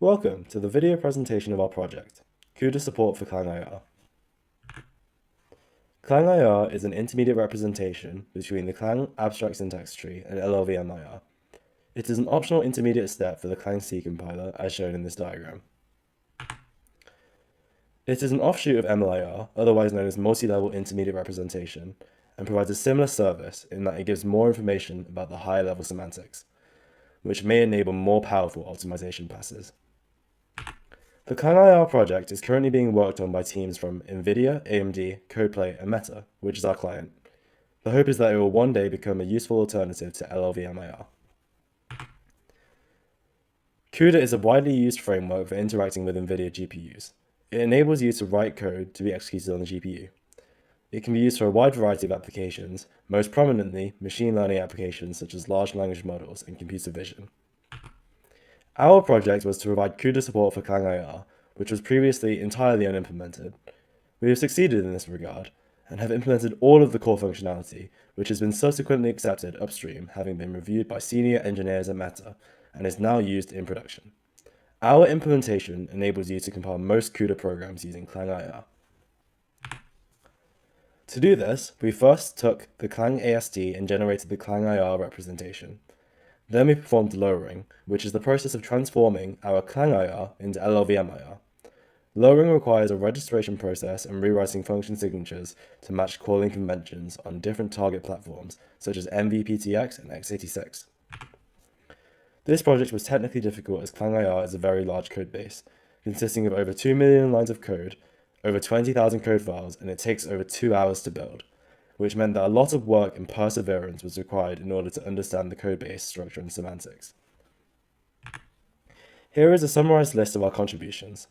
Welcome to the video presentation of our project, CUDA support for ClangIR. ClangIR is an intermediate representation between the Clang abstract syntax tree and LLVMIR. It is an optional intermediate step for the ClangC compiler as shown in this diagram. It is an offshoot of MLIR, otherwise known as multi-level intermediate representation, and provides a similar service in that it gives more information about the higher level semantics, which may enable more powerful optimization passes. The ClangIR project is currently being worked on by teams from NVIDIA, AMD, Codeplay, and Meta, which is our client. The hope is that it will one day become a useful alternative to LLVMIR. CUDA is a widely used framework for interacting with NVIDIA GPUs. It enables you to write code to be executed on the GPU. It can be used for a wide variety of applications, most prominently machine learning applications such as large language models and computer vision. Our project was to provide CUDA support for ClangIR, which was previously entirely unimplemented. We have succeeded in this regard, and have implemented all of the core functionality, which has been subsequently accepted upstream, having been reviewed by senior engineers at Meta, and is now used in production. Our implementation enables you to compile most CUDA programs using ClangIR. To do this, we first took the ClangAST and generated the ClangIR representation. Then we performed lowering, which is the process of transforming our ClangIR into LLVMIR. Lowering requires a registration process and rewriting function signatures to match calling conventions on different target platforms, such as MVPTX and x86. This project was technically difficult as ClangIR is a very large codebase, consisting of over 2 million lines of code, over 20,000 code files, and it takes over 2 hours to build, which meant that a lot of work and perseverance was required in order to understand the codebase structure and semantics. Here is a summarized list of our contributions.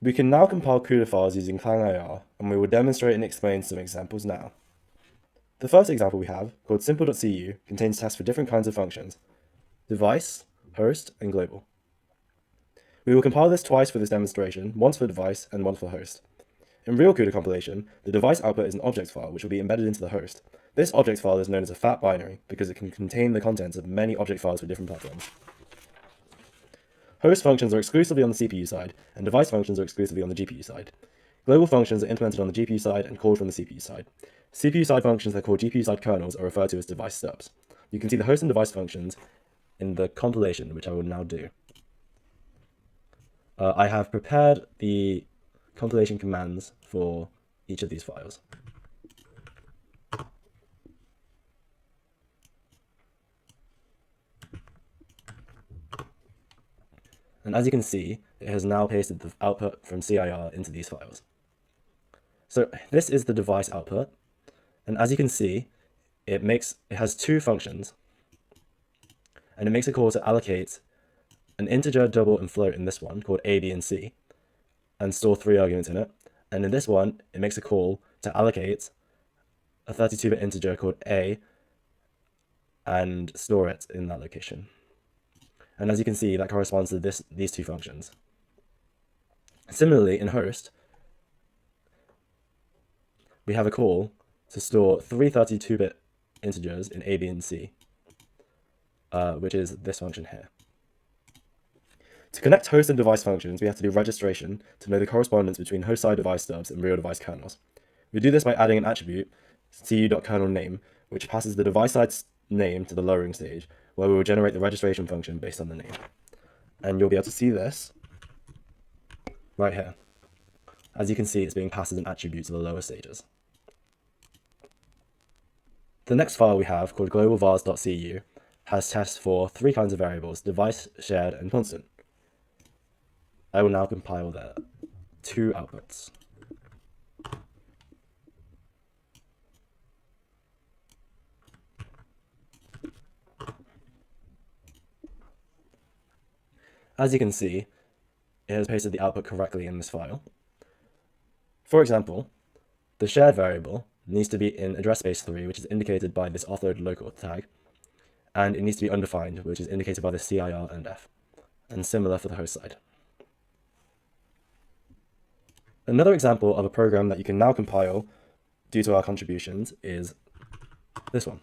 We can now compile CUDA files using ClangIR, and we will demonstrate and explain some examples now. The first example we have, called simple.cu, contains tests for different kinds of functions: device, host, and global. We will compile this twice for this demonstration, once for device and once for host. In real CUDA compilation, the device output is an object file which will be embedded into the host. This object file is known as a fat binary because it can contain the contents of many object files for different platforms. Host functions are exclusively on the CPU side, and device functions are exclusively on the GPU side. Global functions are implemented on the GPU side and called from the CPU side. CPU side functions that call GPU side kernels are referred to as device stubs. You can see the host and device functions in the compilation, which I will now do. I have prepared the compilation commands for each of these files. And as you can see, it has now pasted the output from CIR into these files. So this is the device output, and as you can see, it has two functions, and it makes a call to allocate an integer, double, and float in this one called A, B, and C, and store 3 arguments in it. And in this one, it makes a call to allocate a 32-bit integer called A and store it in that location. And as you can see, that corresponds to these two functions. Similarly, in host, we have a call to store 3 32-bit integers in A, B, and C, which is this function here. To connect host and device functions, we have to do registration to know the correspondence between host-side device stubs and real device kernels. We do this by adding an attribute, cu.kernelName, which passes the device-side name to the lowering stage, where we will generate the registration function based on the name. And you'll be able to see this right here. As you can see, it's being passed as an attribute to the lower stages. The next file we have, called globalvars.cu, has tests for 3 kinds of variables: device, shared, and constant. I will now compile the 2 outputs. As you can see, it has pasted the output correctly in this file. For example, the shared variable needs to be in address space 3, which is indicated by this offload local tag, and it needs to be undefined, which is indicated by the CIR and F, and similar for the host side. Another example of a program that you can now compile due to our contributions is this one.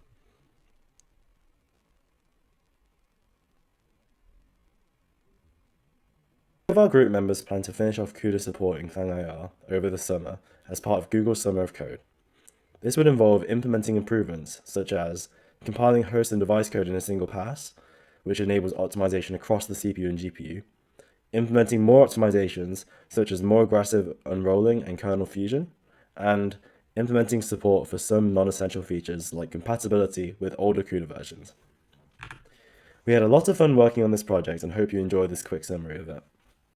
Of our group members plan to finish off CUDA support in ClangIR over the summer as part of Google's Summer of Code. This would involve implementing improvements such as compiling host and device code in a single pass, which enables optimization across the CPU and GPU, implementing more optimizations such as more aggressive unrolling and kernel fusion, and implementing support for some non-essential features like compatibility with older CUDA versions. We had a lot of fun working on this project and hope you enjoyed this quick summary of it.